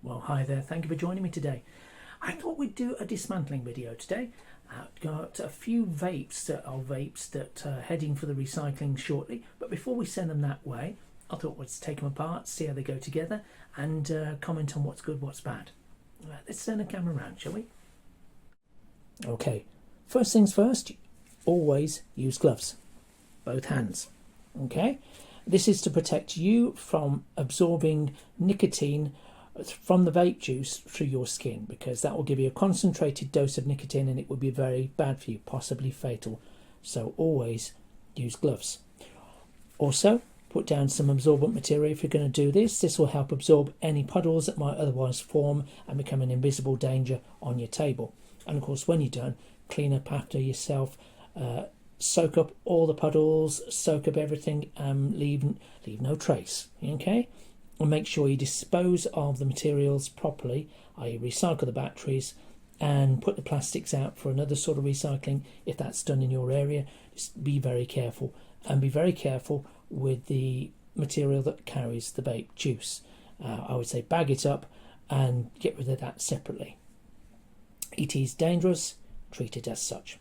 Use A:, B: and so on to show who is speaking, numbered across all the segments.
A: Well, hi there, thank you for joining me today. I thought we'd do a dismantling video today. I've got a few vapes that are heading for the recycling shortly, but before we send them that way, I thought we'd take them apart, see how they go together, and comment on what's good, what's bad. Let's turn the camera around, shall we? Okay, first things first, always use gloves, both hands. Okay, this is to protect you from absorbing nicotine from the vape juice through your skin, because that will give you a concentrated dose of nicotine and it would be very bad for you, possibly fatal. So always use gloves. Also, put down some absorbent material if you're going to do this. This will help absorb any puddles that might otherwise form and become an invisible danger on your table. And of course, when you're done, clean up after yourself, soak up all the puddles, soak up everything, leave no trace. Okay, and make sure you dispose of the materials properly, i.e. recycle the batteries and put the plastics out for another sort of recycling if that's done in your area. Just be very careful, and be very careful with the material that carries the vape juice. I would say bag it up and get rid of that separately. It is dangerous, treat it as such.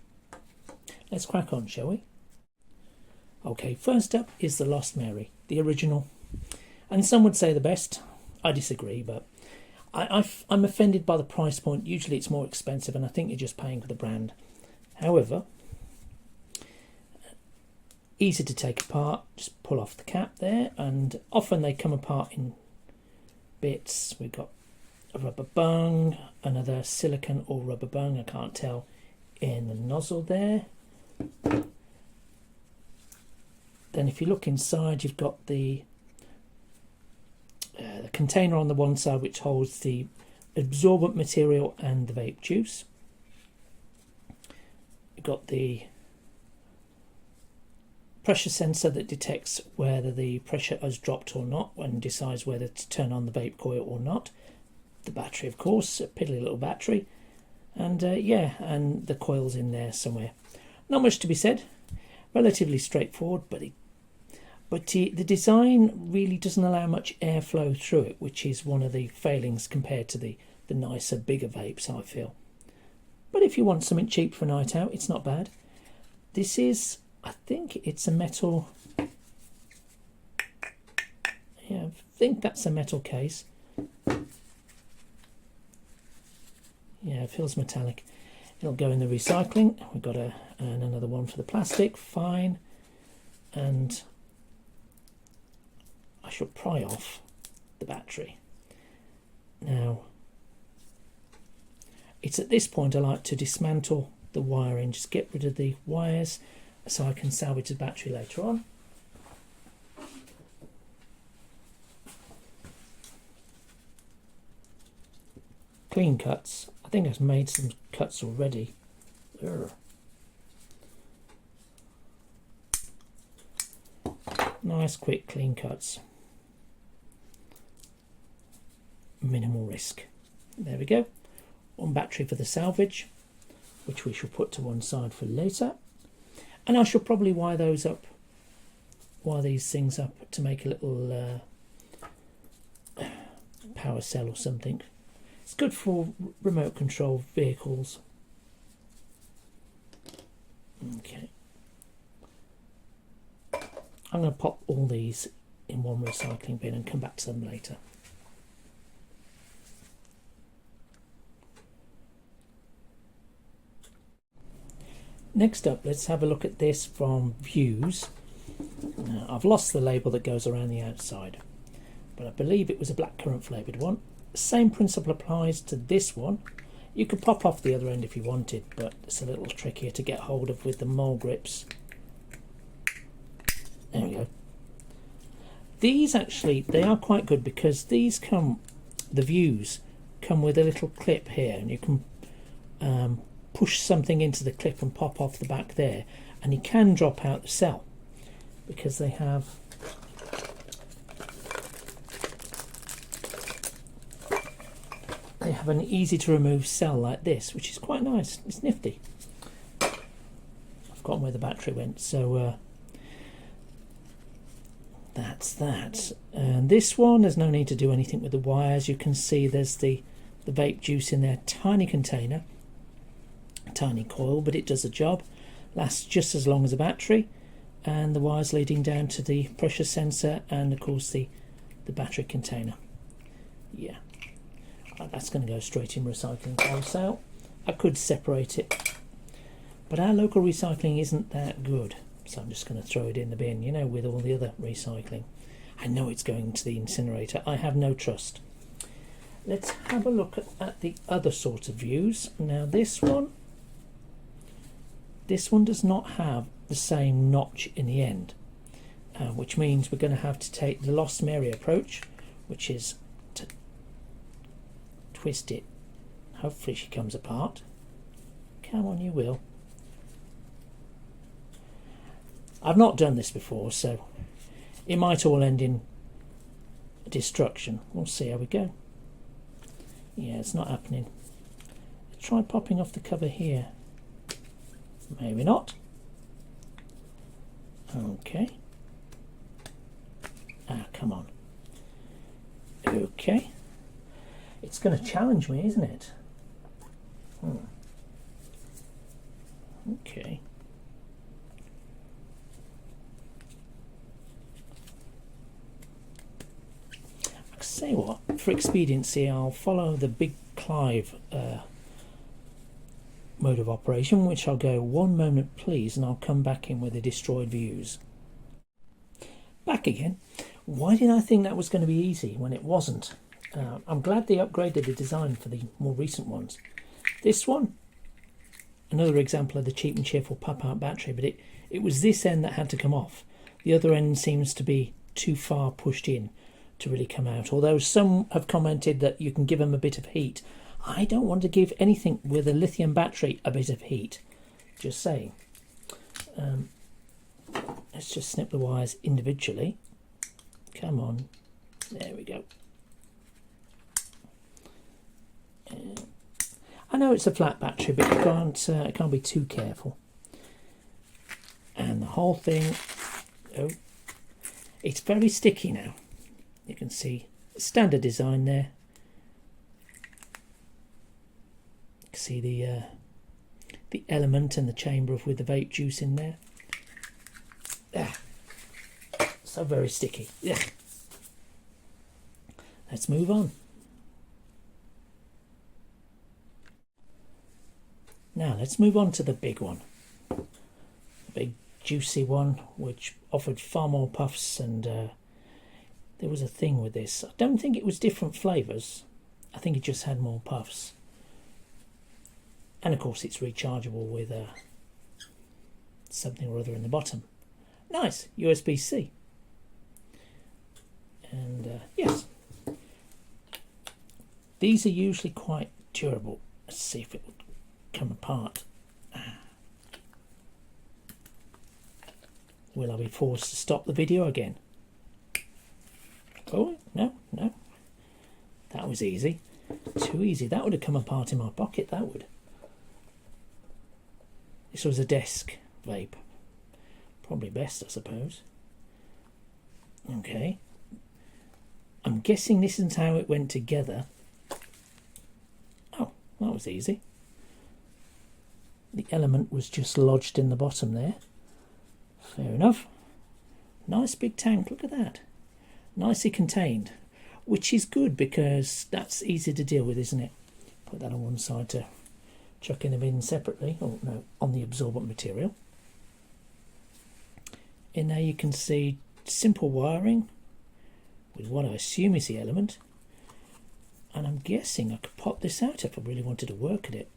A: Let's crack on, shall we? Okay, first up is the Lost Mary, the original. And some would say the best. I disagree, but I'm offended by the price point. Usually it's more expensive, and I think you're just paying for the brand. However, easy to take apart. Just pull off the cap there, and often they come apart in bits. We've got a rubber bung, another silicone or rubber bung, I can't tell, in the nozzle there. Then if you look inside, you've got the container on the one side which holds the absorbent material and the vape juice. You've got the pressure sensor that detects whether the pressure has dropped or not and decides whether to turn on the vape coil or not. The battery, of course, a piddly little battery, and and the coil's in there somewhere. Not much to be said, relatively straightforward, but the design really doesn't allow much airflow through it, which is one of the failings compared to the nicer, bigger vapes, I feel. But if you want something cheap for a night out, it's not bad. This is, I think it's a metal, yeah, I think that's a metal case. Yeah, it feels metallic. It'll go in the recycling. We've got another one for the plastic, fine. And I should pry off the battery. Now, it's at this point I like to dismantle the wiring, just get rid of the wires so I can salvage the battery later on. Clean cuts. I think I've made some cuts already. Urgh. Nice, quick, clean cuts. Minimal risk. There we go. One battery for the salvage, which we shall put to one side for later. And I shall probably wire these things up to make a little power cell or something. It's good for remote control vehicles. Okay. I'm going to pop all these in one recycling bin and come back to them later. Next up, let's have a look at this from Vuse. Now, I've lost the label that goes around the outside, but I believe it was a blackcurrant flavoured one. Same principle applies to this one. You could pop off the other end if you wanted, but it's a little trickier to get hold of with the mole grips. There we go. These actually, they are quite good because these come, the Vuse come with a little clip here, and you can push something into the clip and pop off the back there, and you can drop out the cell because they have an easy to remove cell like this, which is quite nice. It's nifty. I've forgotten where the battery went, so that's that. And this one, there's no need to do anything with the wires. You can see there's the vape juice in there. Tiny container, tiny coil, but it does the job. Lasts just as long as a battery. And the wires leading down to the pressure sensor, and of course the battery container. Yeah, that's going to go straight in recycling wholesale. I could separate it, but our local recycling isn't that good, so I'm just going to throw it in the bin, you know, with all the other recycling. I know it's going to the incinerator. I have no trust. Let's have a look at the other sort of Vuse. Now this one does not have the same notch in the end, which means we're going to have to take the Lost Mary approach, which is to twist it. Hopefully she comes apart. Come on, you will. I've not done this before, so it might all end in destruction. We'll see how we go. Yeah, it's not happening. Try popping off the cover here. Maybe not. Okay. Ah, come on. Okay. It's going to challenge me, isn't it? Okay. I say what, for expediency, I'll follow the Big Clive mode of operation, which I'll go 1 moment please, and I'll come back in with the destroyed Vuse. Back again. Why did I think that was going to be easy when it wasn't? I'm glad they upgraded the design for the more recent ones. This one, another example of the cheap and cheerful pop-out battery, but it was this end that had to come off. The other end seems to be too far pushed in to really come out, although some have commented that you can give them a bit of heat. I don't want to give anything with a lithium battery a bit of heat, just saying. Let's just snip the wires individually. Come on, there we go. I know it's a flat battery, but you can't be too careful. And the whole thing, oh, it's very sticky now. You can see standard design there. You can see the element and the chamber with the vape juice in there. Ah, so very sticky. Yeah. Let's move on. Now let's move on to the big one. The big juicy one, which offered far more puffs, and there was a thing with this. I don't think it was different flavours. I think it just had more puffs. And of course it's rechargeable with something or other in the bottom. Nice, USB-C. And yes, these are usually quite durable. Let's see if it will come apart. Will I be forced to stop the video again? Oh, no. That was easy. Too easy. That would have come apart in my pocket, that would. This was a desk vape. Probably best, I suppose. Okay. I'm guessing this is how it went together. Oh, that was easy. The element was just lodged in the bottom there. Fair enough. Nice big tank, look at that. Nicely contained, which is good because that's easy to deal with, isn't it? Put that on one side to chuck in the bin separately. Oh no, on the absorbent material. In there you can see simple wiring with what I assume is the element. And I'm guessing I could pop this out if I really wanted to work at it.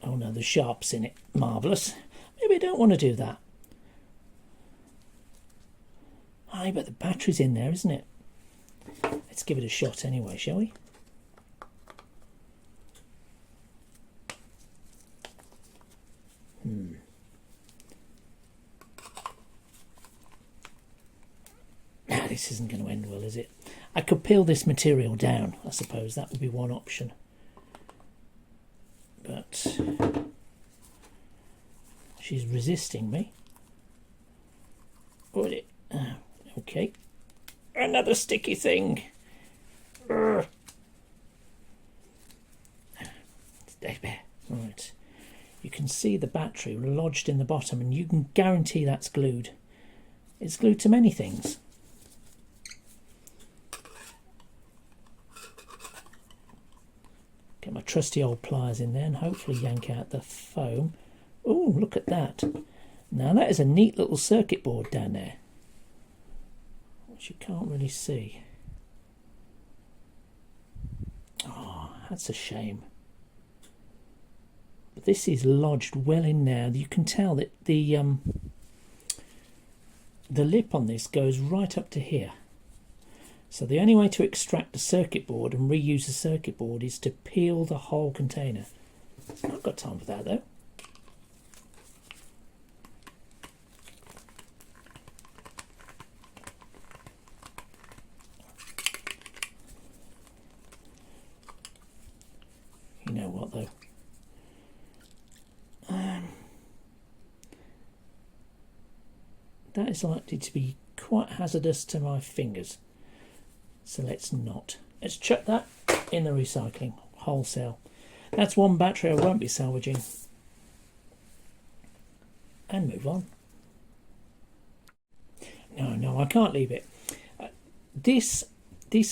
A: Oh no, the sharp's in it. Marvellous. Maybe I don't want to do that. Aye, but the battery's in there, isn't it? Let's give it a shot anyway, shall we? This isn't going to end well, is it? I could peel this material down, I suppose. That would be one option. But she's resisting me. Okay, another sticky thing. Urgh. Stay there. Right, you can see the battery lodged in the bottom, and you can guarantee that's glued. It's glued to many things. Get my trusty old pliers in there and hopefully yank out the foam. Oh, look at that. Now that is a neat little circuit board down there, which you can't really see. Oh, that's a shame. But this is lodged well in there. You can tell that the lip on this goes right up to here. So the only way to extract the circuit board and reuse the circuit board is to peel the whole container. I've got time for that though. You know what though? That is likely to be quite hazardous to my fingers. So let's not. Let's chuck that in the recycling wholesale. That's one battery I won't be salvaging. And move on. No, I can't leave it. This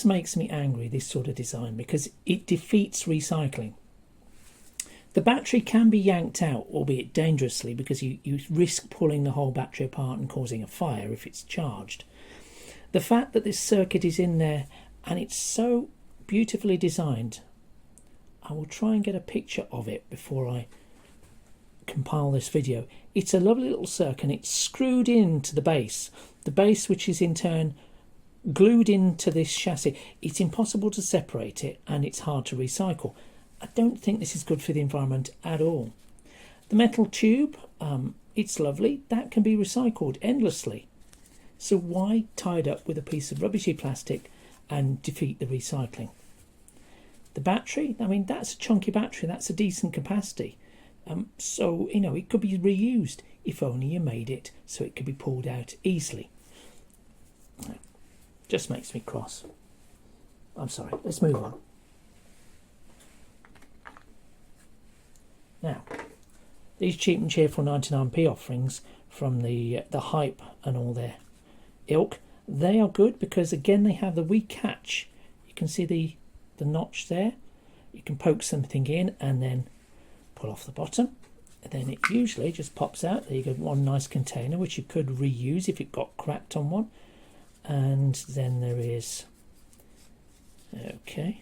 A: makes me angry, this sort of design, because it defeats recycling. The battery can be yanked out, albeit dangerously, because you risk pulling the whole battery apart and causing a fire if it's charged. The fact that this circuit is in there and it's so beautifully designed, I will try and get a picture of it before I compile this video. It's a lovely little circuit and it's screwed into the base which is in turn glued into this chassis. It's impossible to separate it and it's hard to recycle. I don't think this is good for the environment at all. The metal tube, it's lovely. That can be recycled endlessly. So why tie it up with a piece of rubbishy plastic and defeat the recycling? The battery, I mean, that's a chunky battery. That's a decent capacity. So, you know, it could be reused if only you made it so it could be pulled out easily. Just makes me cross. I'm sorry. Let's move on. Now, these cheap and cheerful 99p offerings from the Hype and all their ilk, they are good because again they have the wee catch. You can see the notch there. You can poke something in and then pull off the bottom, and then it usually just pops out. There you go, one nice container which you could reuse if it got cracked on one. And then there is, okay,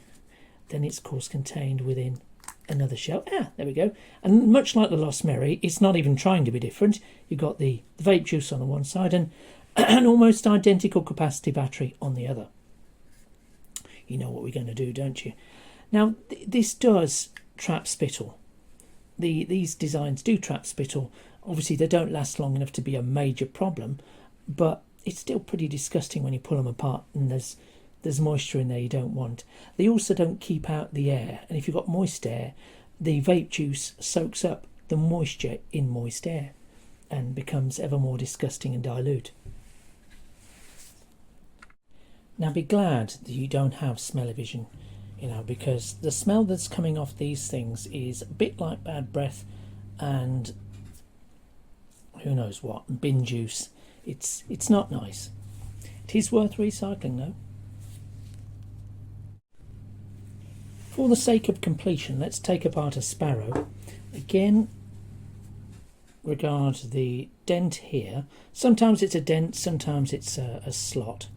A: then it's of course contained within another shell. There we go. And much like the Lost Mary, it's not even trying to be different. You've got the vape juice on the one side and an almost identical capacity battery on the other. You know what we're going to do, don't you? Now, this does trap spittle. These designs do trap spittle. Obviously, they don't last long enough to be a major problem, but it's still pretty disgusting when you pull them apart and there's moisture in there you don't want. They also don't keep out the air, and if you've got moist air, the vape juice soaks up the moisture in moist air and becomes ever more disgusting and dilute. Now be glad that you don't have smell-o-vision, you know, because the smell that's coming off these things is a bit like bad breath and who knows what, bin juice. It's not nice. It is worth recycling though. For the sake of completion, let's take apart a Sparrow. Again, regard the dent here. Sometimes it's a dent, sometimes it's a slot.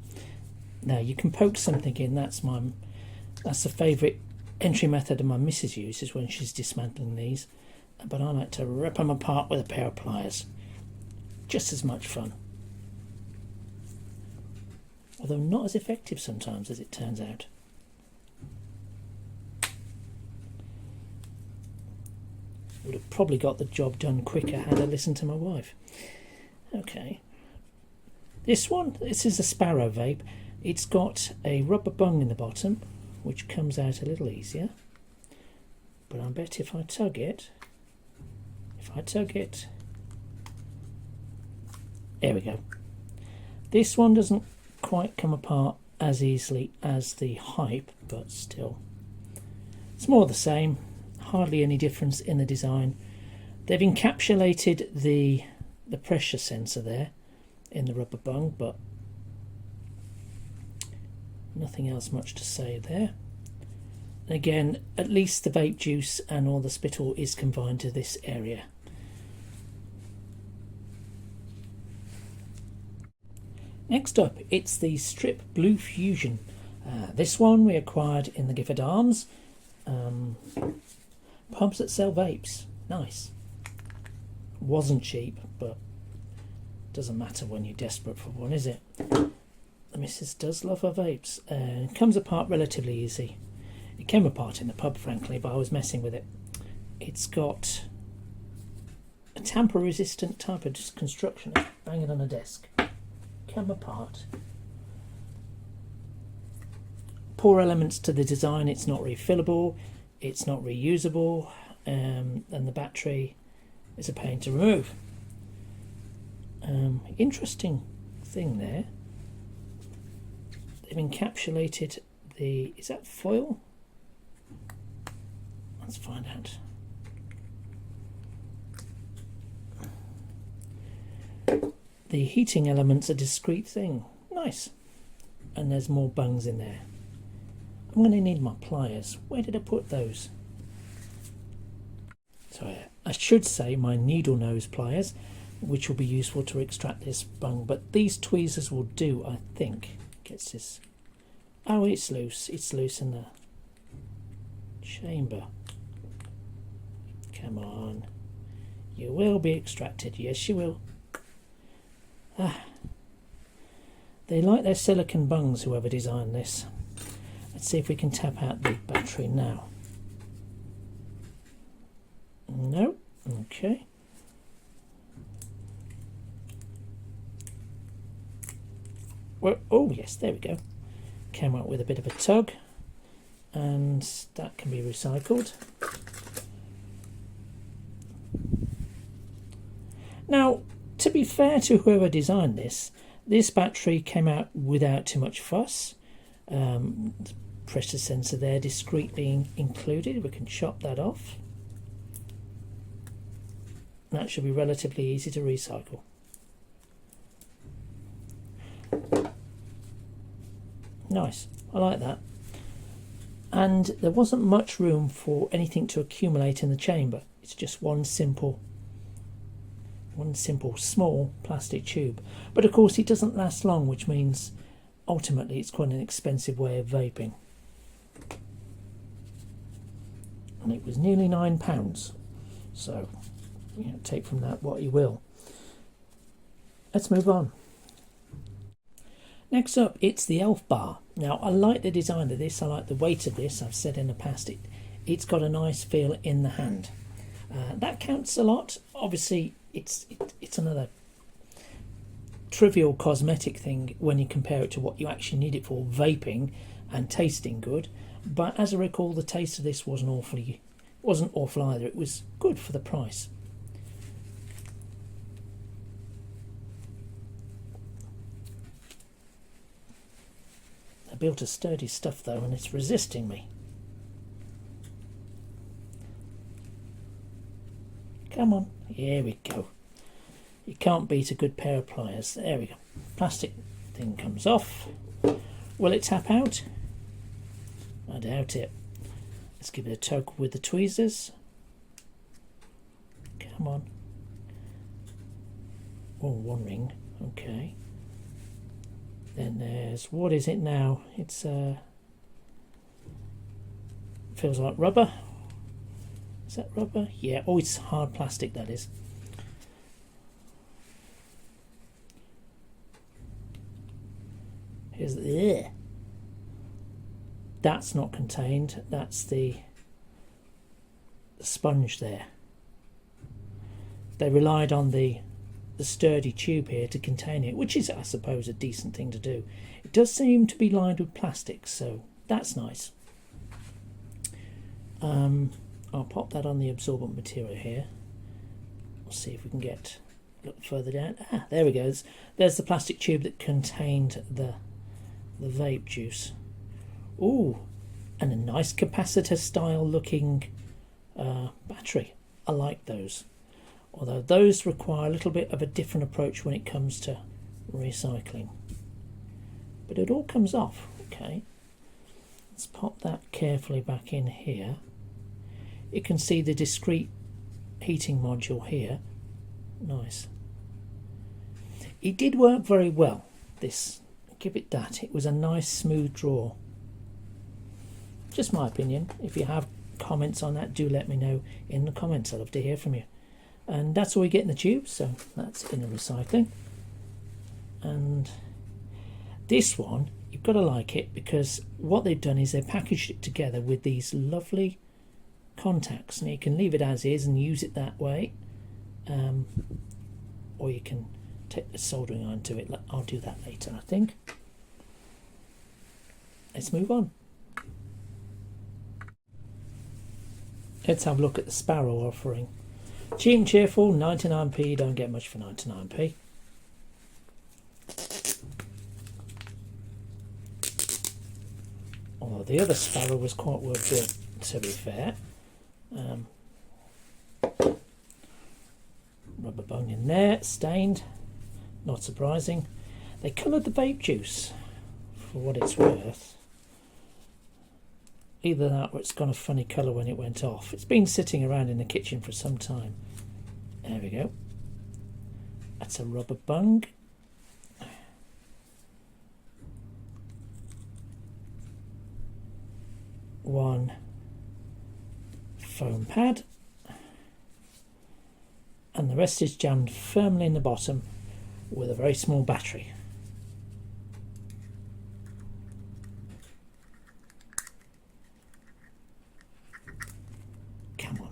A: Now you can poke something in. That's the favourite entry method of my missus uses when she's dismantling these. But I like to rip them apart with a pair of pliers. Just as much fun. Although not as effective sometimes, as it turns out. Would have probably got the job done quicker had I listened to my wife. Okay. This is a Sparrow vape. It's got a rubber bung in the bottom, which comes out a little easier. But I bet if I tug it, there we go. This one doesn't quite come apart as easily as the Hype, but still it's more the same. Hardly any difference in the design. They've encapsulated the pressure sensor there in the rubber bung, but nothing else much to say there. Again, at least the vape juice and all the spittle is confined to this area. Next up, it's the Strip Blue Fusion. This one we acquired in the Gifford Arms. Pubs that sell vapes. Nice. Wasn't cheap, but doesn't matter when you're desperate for one, is it? The missus does love her vapes. It comes apart relatively easy. It came apart in the pub, frankly, but I was messing with it. It's got a tamper-resistant type of construction. Bang it on a desk. Come apart. Poor elements to the design. It's not refillable. It's not reusable. And the battery is a pain to remove. Interesting thing there. They've encapsulated the... Is that foil? Let's find out. The heating element's a discrete thing. Nice. And there's more bungs in there. I'm going to need my pliers. Where did I put those? So I should say my needle nose pliers, which will be useful to extract this bung. But these tweezers will do, I think. Gets this. Oh, it's loose. It's loose in the chamber. Come on. You will be extracted. Yes, you will. They like their silicon bungs, whoever designed this. Let's see if we can tap out the battery now. No. Okay. Well, oh yes, there we go. Came out with a bit of a tug, and that can be recycled. Now, to be fair to whoever designed this battery came out without too much fuss. The pressure sensor there discreetly included. We can chop that off. That should be relatively easy to recycle. Nice, I like that. And there wasn't much room for anything to accumulate in the chamber. It's just one simple small plastic tube. But of course it doesn't last long, which means ultimately it's quite an expensive way of vaping. And it was nearly £9. So, you know, take from that what you will. Let's move on. Next up, it's the Elf Bar. Now, I like the design of this. I like the weight of this. I've said in the past, it's got a nice feel in the hand. That counts a lot. Obviously, it's another trivial cosmetic thing when you compare it to what you actually need it for, vaping and tasting good. But as I recall, the taste of this wasn't awful either. It was good for the price. I built a sturdy stuff though, and it's resisting me. Come on, here we go. You can't beat a good pair of pliers. There we go. Plastic thing comes off. Will it tap out? I doubt it. Let's give it a tug with the tweezers. Come on. Oh, one ring. Okay. Then there's, what is it now? It's feels like rubber. Is that rubber? Yeah. Oh, it's hard plastic, that is. Here's the... That's not contained. That's the sponge there. They relied on the sturdy tube here to contain it, which is, I suppose, a decent thing to do. It does seem to be lined with plastic, so that's nice. I'll pop that on the absorbent material here. We'll see if we can get a little further down. Ah, there we go. There's the plastic tube that contained the the vape juice. Ooh, and a nice capacitor style looking battery. I like those, although those require a little bit of a different approach when it comes to recycling, but it all comes off. Okay, let's pop that carefully back in here. You can see the discrete heating module here. Nice. It did work very well, this, give it that. It was a nice smooth draw. Just my opinion. If you have comments on that, do let me know in the comments. I'd love to hear from you. And that's all we get in the tube, so that's in the recycling. And this one, you've got to like it, because what they've done is they packaged it together with these lovely contacts, and you can leave it as is and use it that way, or you can take the soldering iron to it. I'll do that later, I think. Let's move on. Let's have a look at the Sparrow offering. Cheap and cheerful, 99p. Don't get much for 99p. Although the other Sparrow was quite worth it, to be fair. Rubber bung in there, stained. Not surprising. They coloured the vape juice, for what it's worth. Either that or it's got a funny colour when it went off. It's been sitting around in the kitchen for some time. There we go. That's a rubber bung. One foam pad. And the rest is jammed firmly in the bottom with a very small battery. Come on.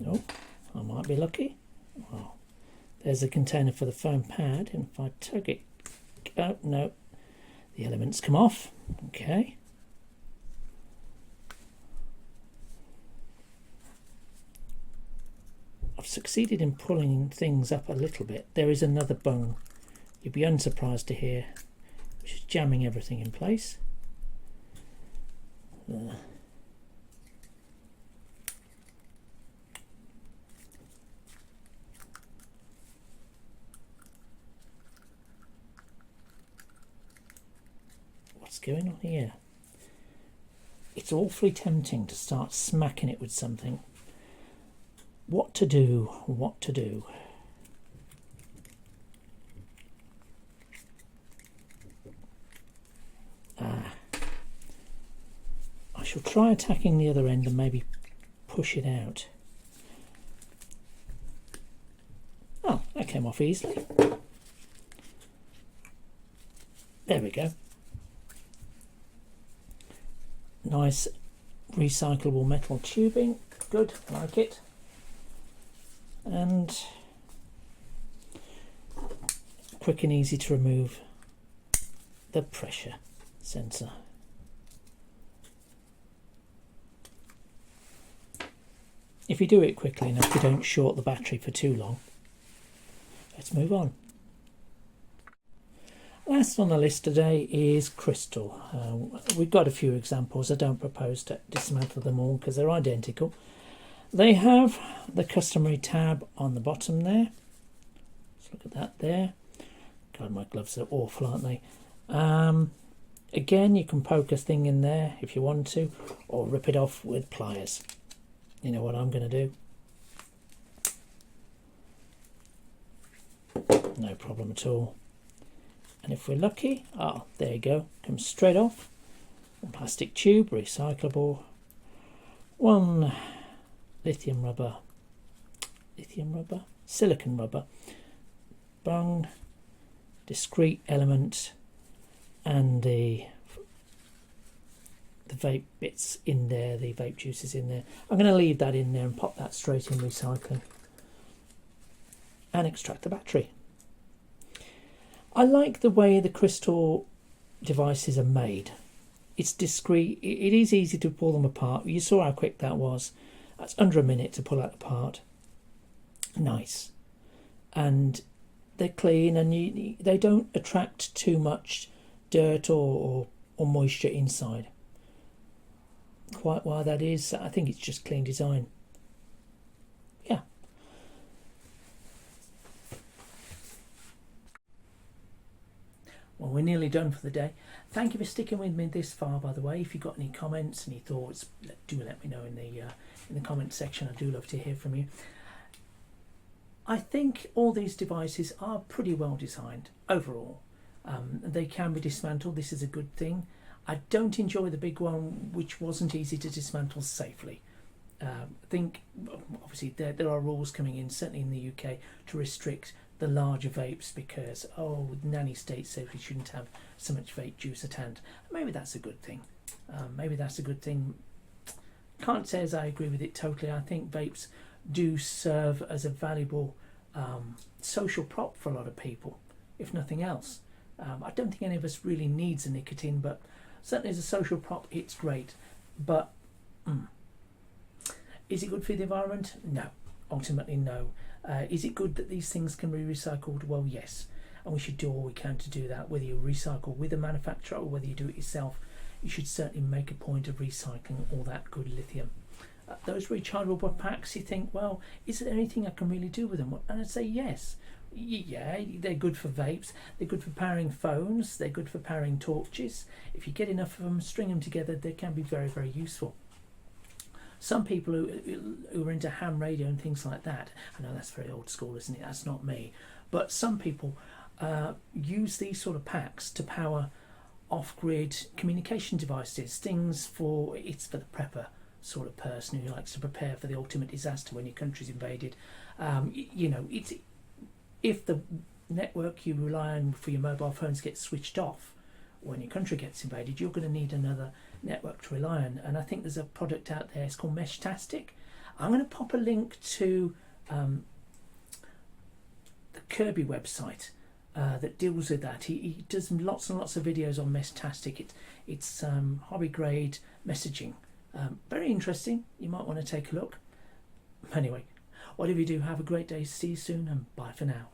A: Oh, I might be lucky. Well, there's a container for the foam pad, and if I tug it, oh no, the elements come off. Okay. I've succeeded in pulling things up a little bit. There is another bung, you'd be unsurprised to hear, which is jamming everything in place. What's going on here? It's awfully tempting to start smacking it with something. What to do? What to do? I shall try attacking the other end and maybe push it out. Oh, that came off easily. There we go. Nice recyclable metal tubing. Good, like it. And quick and easy to remove the pressure sensor. If you do it quickly enough, you don't short the battery for too long. Let's move on. Last on the list today is crystal. We've got a few examples. I don't propose to dismantle them all because they're identical. They have the customary tab on the bottom there. Let's look at that there. God, my gloves are awful, aren't they? Again, you can poke a thing in there if you want to, or rip it off with pliers. You know what I'm going to do? No problem at all. And if we're lucky, there you go, comes straight off. One plastic tube, recyclable. One silicon rubber, bung, discrete element, and the vape bits in there, the vape juices in there. I'm going to leave that in there and pop that straight in recycling and extract the battery. I like the way the crystal devices are made. It's discreet. It is easy to pull them apart. You saw how quick that was. That's under a minute to pull it apart. Nice. And they're clean, and they don't attract too much dirt or moisture inside. Quite why that is, I think it's just clean design. Yeah. Well, we're nearly done for the day. Thank you for sticking with me this far, by the way. If you've got any comments, any thoughts, do let me know in the comment section. I do love to hear from you. I think all these devices are pretty well designed overall. They can be dismantled. This is a good thing. I don't enjoy the big one, which wasn't easy to dismantle safely. I think, obviously, there are rules coming in, certainly in the UK, to restrict the larger vapes because, nanny state says we shouldn't have so much vape juice at hand. Maybe that's a good thing. Can't say as I agree with it totally. I think vapes do serve as a valuable social prop for a lot of people, if nothing else. I don't think any of us really needs a nicotine, but certainly as a social prop, it's great. But is it good for the environment? No, ultimately no. Is it good that these things can be recycled? Well, yes, and we should do all we can to do that. Whether you recycle with a manufacturer or whether you do it yourself, you should certainly make a point of recycling all that good lithium. Those rechargeable packs, you think, well, is there anything I can really do with them? And I'd say yes. Yeah, they're good for vapes, they're good for powering phones, they're good for powering torches. If you get enough of them, string them together, they can be very, very useful. Some people who are into ham radio and things like that, I know that's very old school, isn't it? That's not me. But some people use these sort of packs to power off-grid communication devices, it's for the prepper sort of person who likes to prepare for the ultimate disaster when your country's invaded. If the network you rely on for your mobile phones gets switched off when your country gets invaded, you're going to need another network to rely on. And I think there's a product out there, it's called Meshtastic. I'm going to pop a link to the Kirby website that deals with that. He does lots and lots of videos on Meshtastic. It's hobby grade messaging. Very interesting. You might want to take a look. Anyway, whatever you do, have a great day. See you soon, and bye for now.